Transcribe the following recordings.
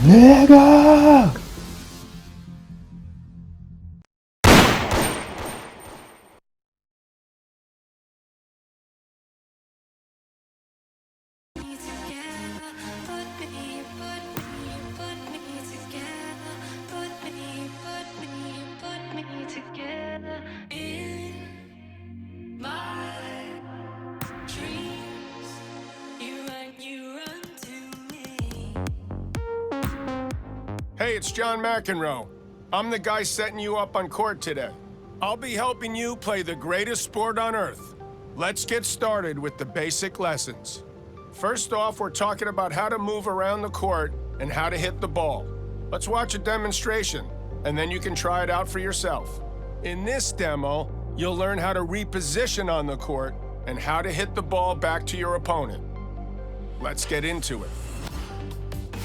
Nigga! Hey, it's John McEnroe. I'm the guy setting you up on court today. I'll be helping you play the greatest sport on earth. Let's get started with the basic lessons. First off, we're talking about how to move around the court and how to hit the ball. Let's watch a demonstration, and then you can try it out for yourself. In this demo, you'll learn how to reposition on the court and how to hit the ball back to your opponent. Let's get into it.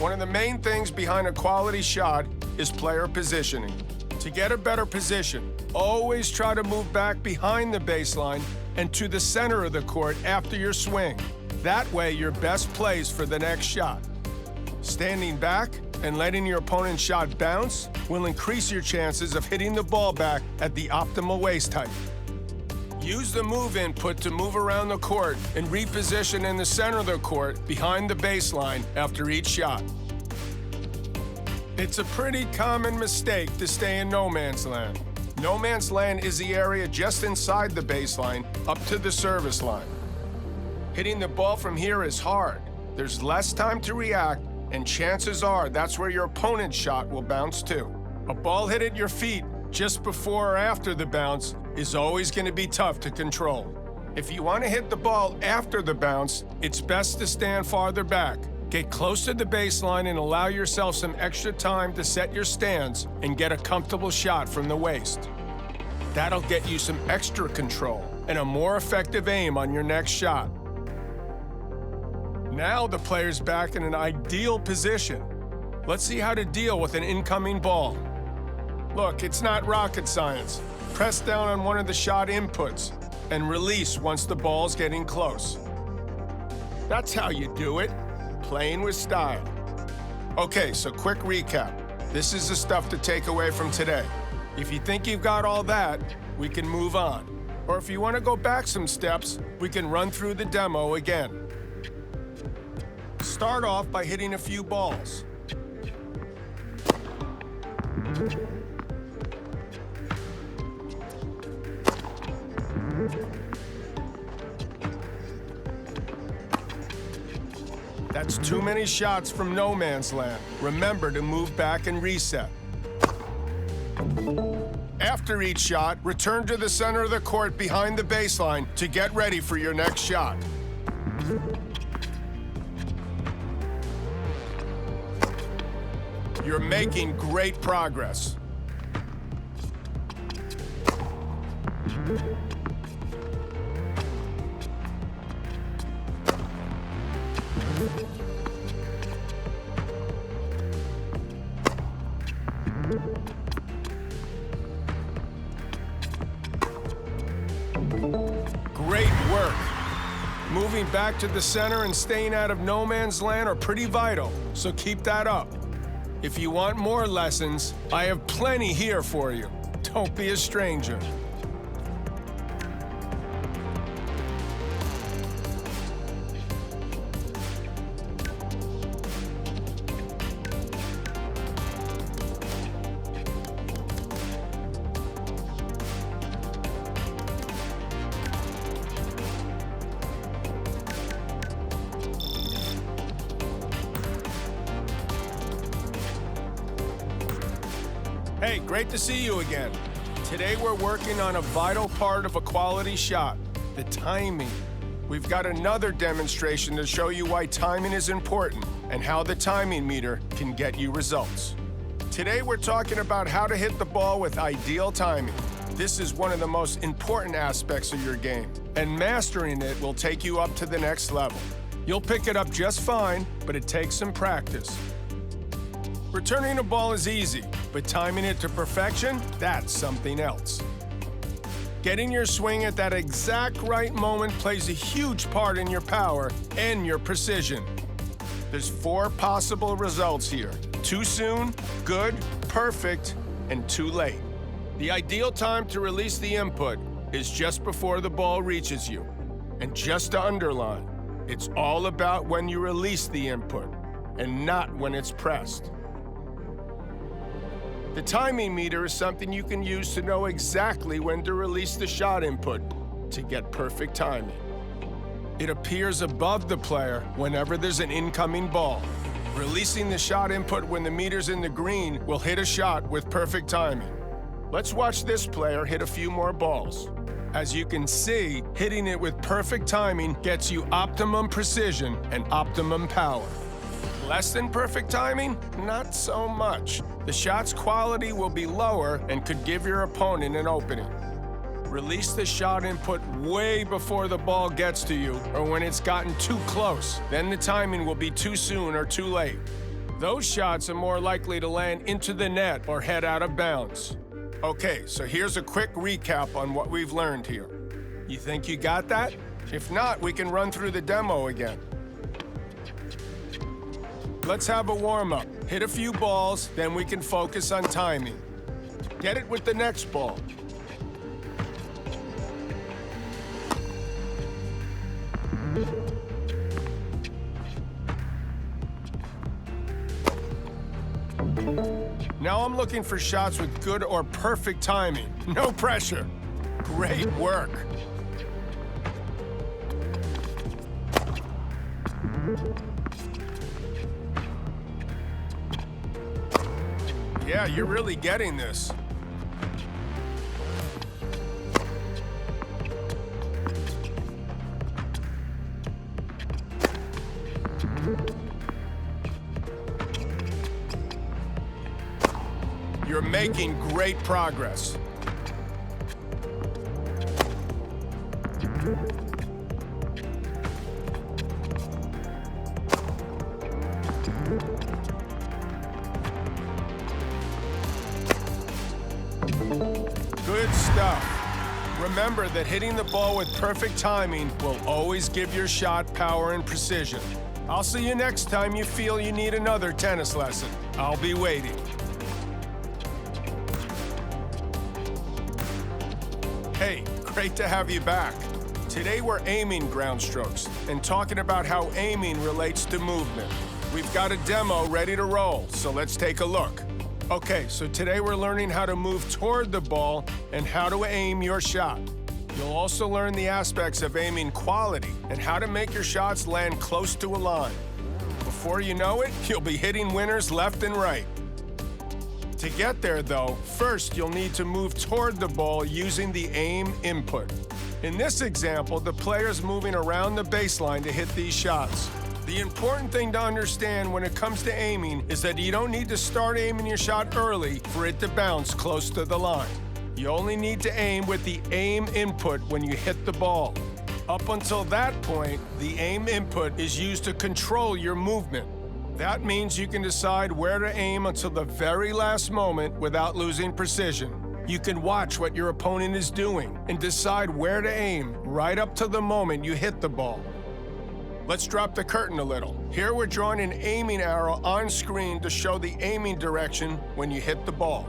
One of the main things behind a quality shot is player positioning. To get a better position, always try to move back behind the baseline and to the center of the court after your swing. That way, you're best placed for the next shot. Standing back and letting your opponent's shot bounce will increase your chances of hitting the ball back at the optimal waist height. Use the move input to move around the court and reposition in the center of the court behind the baseline after each shot. It's a pretty common mistake to stay in no man's land. No man's land is the area just inside the baseline up to the service line. Hitting the ball from here is hard. There's less time to react, and chances are that's where your opponent's shot will bounce to. A ball hit at your feet just before or after the bounce is always going to be tough to control. If you want to hit the ball after the bounce, it's best to stand farther back. Get close to the baseline and allow yourself some extra time to set your stance and get a comfortable shot from the waist. That'll get you some extra control and a more effective aim on your next shot. Now the player's back in an ideal position. Let's see how to deal with an incoming ball. Look, it's not rocket science. Press down on one of the shot inputs and release once the ball's getting close. That's how you do it, playing with style. Okay, so quick recap. This is the stuff to take away from today. If you think you've got all that, we can move on. Or if you want to go back some steps, we can run through the demo again. Start off by hitting a few balls. That's too many shots from no man's land. Remember to move back and reset. After each shot, return to the center of the court behind the baseline to get ready for your next shot. You're making great progress. Great work. Moving back to the center and staying out of no man's land are pretty vital, so keep that up. If you want more lessons, I have plenty here for you. Don't be a stranger. Hey, great to see you again. Today we're working on a vital part of a quality shot, the timing. We've got another demonstration to show you why timing is important and how the timing meter can get you results. Today we're talking about how to hit the ball with ideal timing. This is one of the most important aspects of your game, and mastering it will take you up to the next level. You'll pick it up just fine, but it takes some practice. Returning a ball is easy, but timing it to perfection, that's something else. Getting your swing at that exact right moment plays a huge part in your power and your precision. There's 4 possible results here. too soon, good, perfect, and too late. The ideal time to release the input is just before the ball reaches you. And just to underline, it's all about when you release the input and not when it's pressed. The timing meter is something you can use to know exactly when to release the shot input to get perfect timing. It appears above the player whenever there's an incoming ball. Releasing the shot input when the meter's in the green will hit a shot with perfect timing. Let's watch this player hit a few more balls. As you can see, hitting it with perfect timing gets you optimum precision and optimum power. Less than perfect timing? Not so much. The shot's quality will be lower and could give your opponent an opening. Release the shot input way before the ball gets to you or when it's gotten too close. Then the timing will be too soon or too late. Those shots are more likely to land into the net or head out of bounds. Okay, so here's a quick recap on what we've learned here. You think you got that? If not, we can run through the demo again. Let's have a warm-up. Hit a few balls, then we can focus on timing. Get it with the next ball. Now I'm looking for shots with good or perfect timing. No pressure. Great work. Yeah, you're really getting this. You're making great progress. Good stuff. Remember that hitting the ball with perfect timing will always give your shot power and precision. I'll see you next time you feel you need another tennis lesson. I'll be waiting. Hey, great to have you back. Today we're aiming ground strokes and talking about how aiming relates to movement. We've got a demo ready to roll, so let's take a look. Okay, so today we're learning how to move toward the ball and how to aim your shot. You'll also learn the aspects of aiming quality and how to make your shots land close to a line. Before you know it, you'll be hitting winners left and right. To get there, though, first you'll need to move toward the ball using the aim input. In this example, the player's moving around the baseline to hit these shots. The important thing to understand when it comes to aiming is that you don't need to start aiming your shot early for it to bounce close to the line. You only need to aim with the aim input when you hit the ball. Up until that point, the aim input is used to control your movement. That means you can decide where to aim until the very last moment without losing precision. You can watch what your opponent is doing and decide where to aim right up to the moment you hit the ball. Let's drop the curtain a little. Here we're drawing an aiming arrow on screen to show the aiming direction when you hit the ball.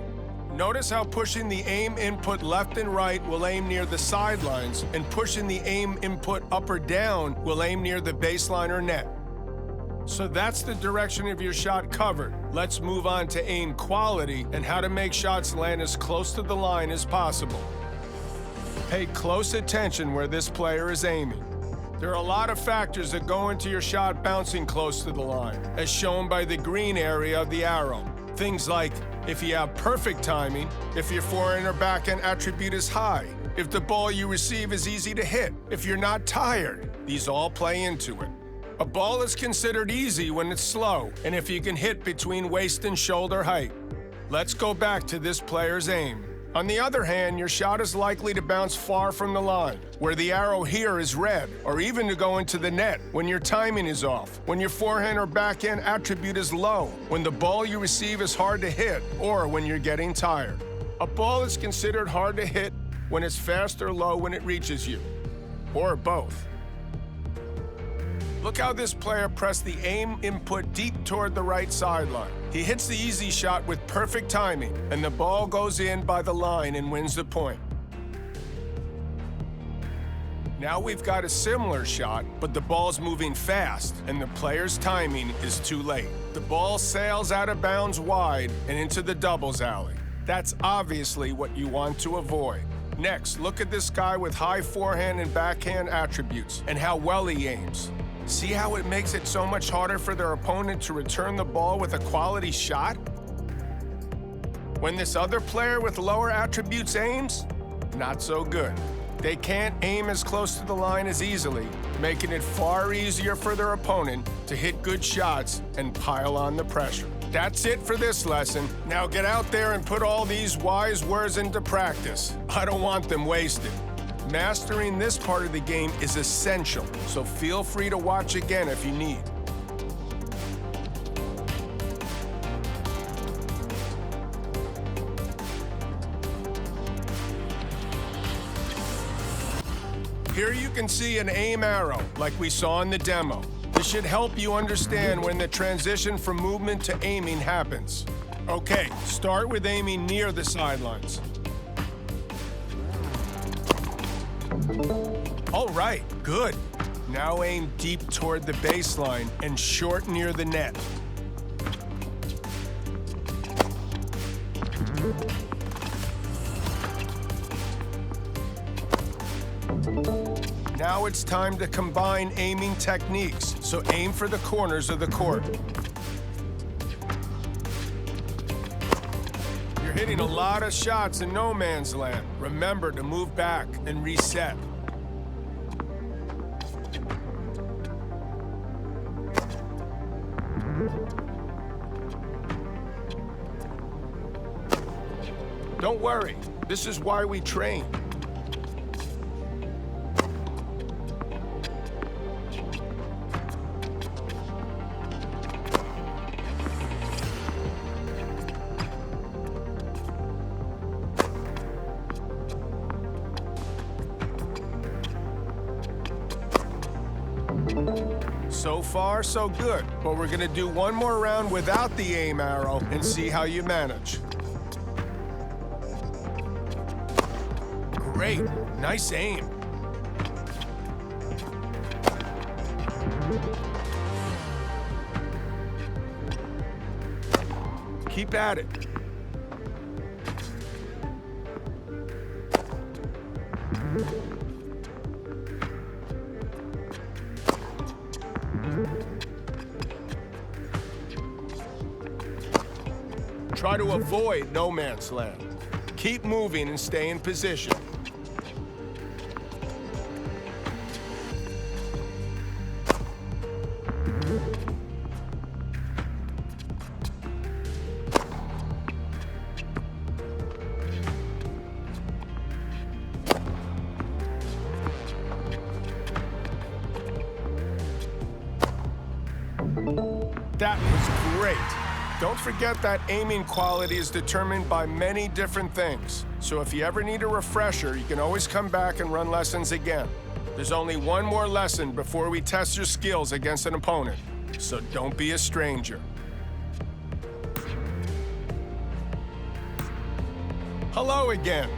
Notice how pushing the aim input left and right will aim near the sidelines, and pushing the aim input up or down will aim near the baseline or net. So that's the direction of your shot covered. Let's move on to aim quality and how to make shots land as close to the line as possible. Pay close attention where this player is aiming. There are a lot of factors that go into your shot bouncing close to the line, as shown by the green area of the arrow. Things like if you have perfect timing, if your forehand or backhand attribute is high, if the ball you receive is easy to hit, if you're not tired. These all play into it. A ball is considered easy when it's slow, and if you can hit between waist and shoulder height. Let's go back to this player's aim. On the other hand, your shot is likely to bounce far from the line, where the arrow here is red, or even to go into the net when your timing is off, when your forehand or backhand attribute is low, when the ball you receive is hard to hit, or when you're getting tired. A ball is considered hard to hit when it's fast or low when it reaches you, or both. Look how this player pressed the aim input deep toward the right sideline. He hits the easy shot with perfect timing, and the ball goes in by the line and wins the point. Now we've got a similar shot, but the ball's moving fast, and the player's timing is too late. The ball sails out of bounds wide and into the doubles alley. That's obviously what you want to avoid. Next, look at this guy with high forehand and backhand attributes and how well he aims. See how it makes it so much harder for their opponent to return the ball with a quality shot? When this other player with lower attributes aims, not so good. They can't aim as close to the line as easily, making it far easier for their opponent to hit good shots and pile on the pressure. That's it for this lesson. Now get out there and put all these wise words into practice. I don't want them wasted. Mastering this part of the game is essential, so feel free to watch again if you need. Here you can see an aim arrow, like we saw in the demo. This should help you understand when the transition from movement to aiming happens. Okay, start with aiming near the sidelines. All right, good. Now aim deep toward the baseline and short near the net. Now it's time to combine aiming techniques, so aim for the corners of the court. You're hitting a lot of shots in no man's land. Remember to move back and reset. Don't worry, this is why we train. So far, so good, but we're gonna do one more round without the aim arrow and see how you manage. Great, nice aim. Keep at it. Try to avoid no man's land. Keep moving and stay in position. That was great. Don't forget that aiming quality is determined by many different things. So if you ever need a refresher, you can always come back and run lessons again. There's only one more lesson before we test your skills against an opponent. So don't be a stranger. Hello again.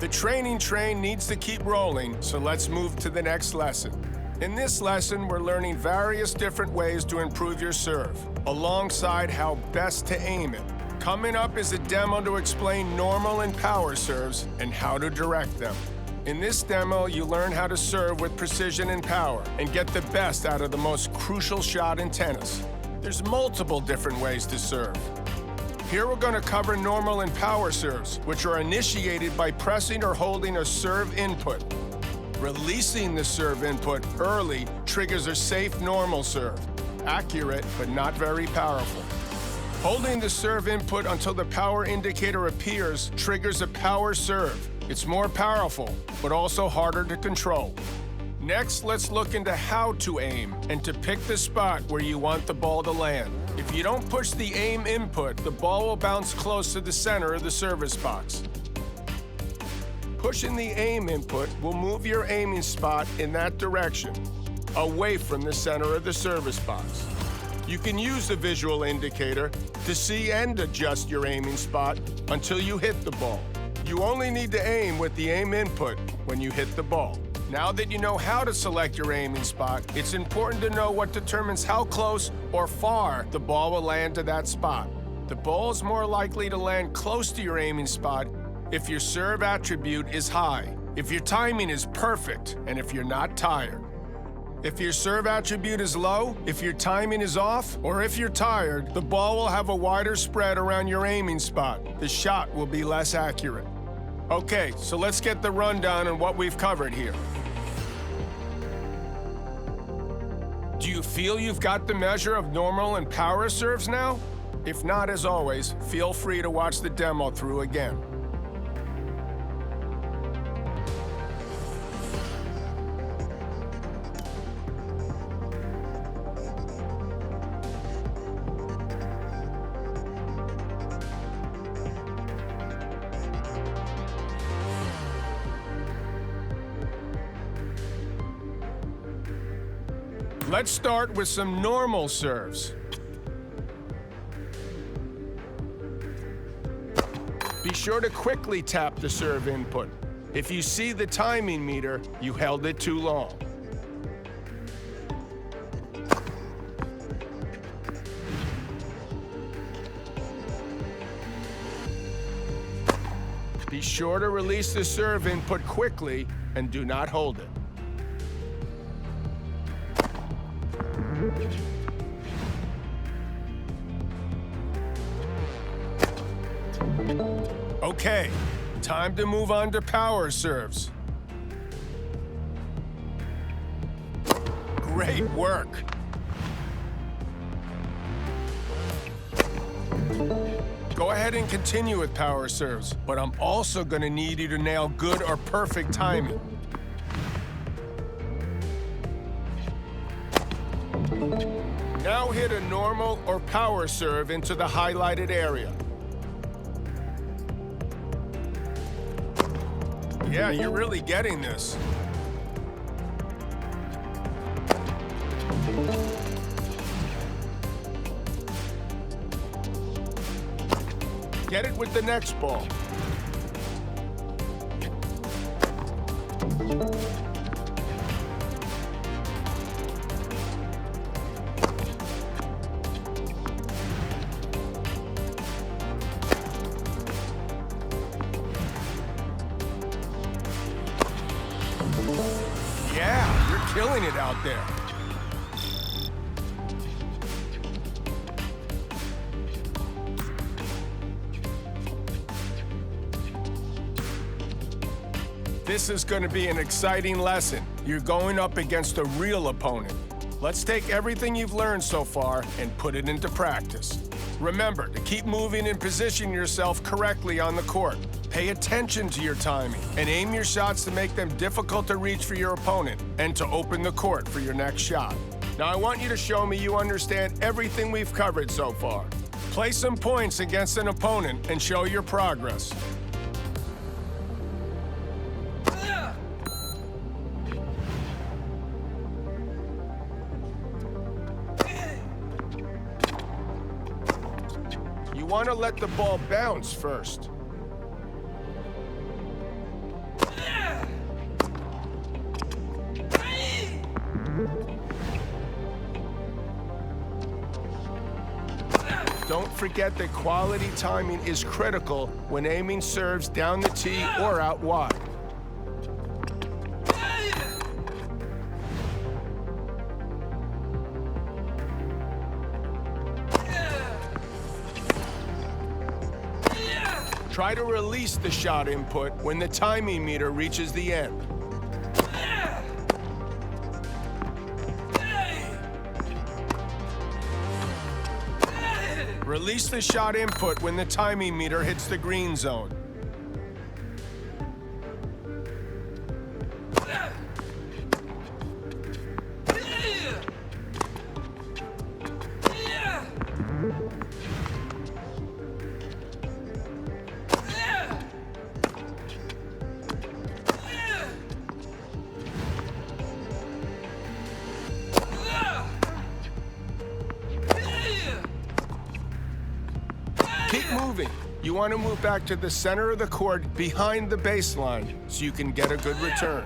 The training train needs to keep rolling, so let's move to the next lesson. In this lesson, we're learning various different ways to improve your serve, alongside how best to aim it. Coming up is a demo to explain normal and power serves and how to direct them. In this demo, you learn how to serve with precision and power and get the best out of the most crucial shot in tennis. There's multiple different ways to serve. Here we're going to cover normal and power serves, which are initiated by pressing or holding a serve input. Releasing the serve input early triggers a safe normal serve. Accurate, but not very powerful. Holding the serve input until the power indicator appears triggers a power serve. It's more powerful, but also harder to control. Next, let's look into how to aim and to pick the spot where you want the ball to land. If you don't push the aim input, the ball will bounce close to the center of the service box. Pushing the aim input will move your aiming spot in that direction. away from the center of the service box. You can use the visual indicator to see and adjust your aiming spot until you hit the ball. You only need to aim with the aim input when you hit the ball. Now that you know how to select your aiming spot, it's important to know what determines how close or far the ball will land to that spot. The ball is more likely to land close to your aiming spot if your serve attribute is high, if your timing is perfect, and if you're not tired. If your serve attribute is low, if your timing is off, or if you're tired, the ball will have a wider spread around your aiming spot. The shot will be less accurate. Okay, so let's get the rundown on what we've covered here. Do you feel you've got the measure of normal and power serves now? If not, as always, feel free to watch the demo through again. Let's start with some normal serves. Be sure to quickly tap the serve input. If you see the timing meter, you held it too long. Be sure to release the serve input quickly and do not hold it. Okay, time to move on to power serves. Great work. Go ahead and continue with power serves, but I'm also going to need you to nail good or perfect timing. Now hit a normal or power serve into the highlighted area. Yeah, you're really getting this. Get it with the next ball. Yeah, you're killing it out there. This is going to be an exciting lesson. You're going up against a real opponent. Let's take everything you've learned so far and put it into practice. Remember to keep moving and position yourself correctly on the court. Pay attention to your timing and aim your shots to make them difficult to reach for your opponent and to open the court for your next shot. Now I want you to show me you understand everything we've covered so far. Play some points against an opponent and show your progress. You want to let the ball bounce first. Don't forget that quality timing is critical when aiming serves down the tee or out wide. Try to release the shot input when the timing meter reaches the end. Release the shot input when the timing meter hits the green zone. Keep moving. You want to move back to the center of the court behind the baseline so you can get a good return.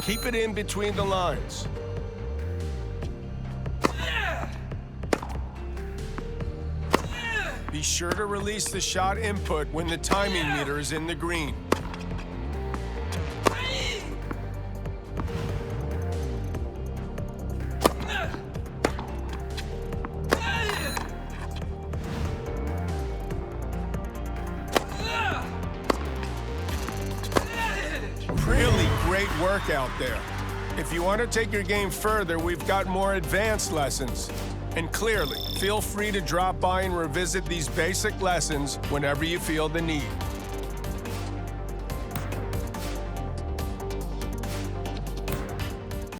Keep it in between the lines. Be sure to release the shot input when the timing meter is in the green. Really great work out there. If you want to take your game further, we've got more advanced lessons. And clearly, feel free to drop by and revisit these basic lessons whenever you feel the need.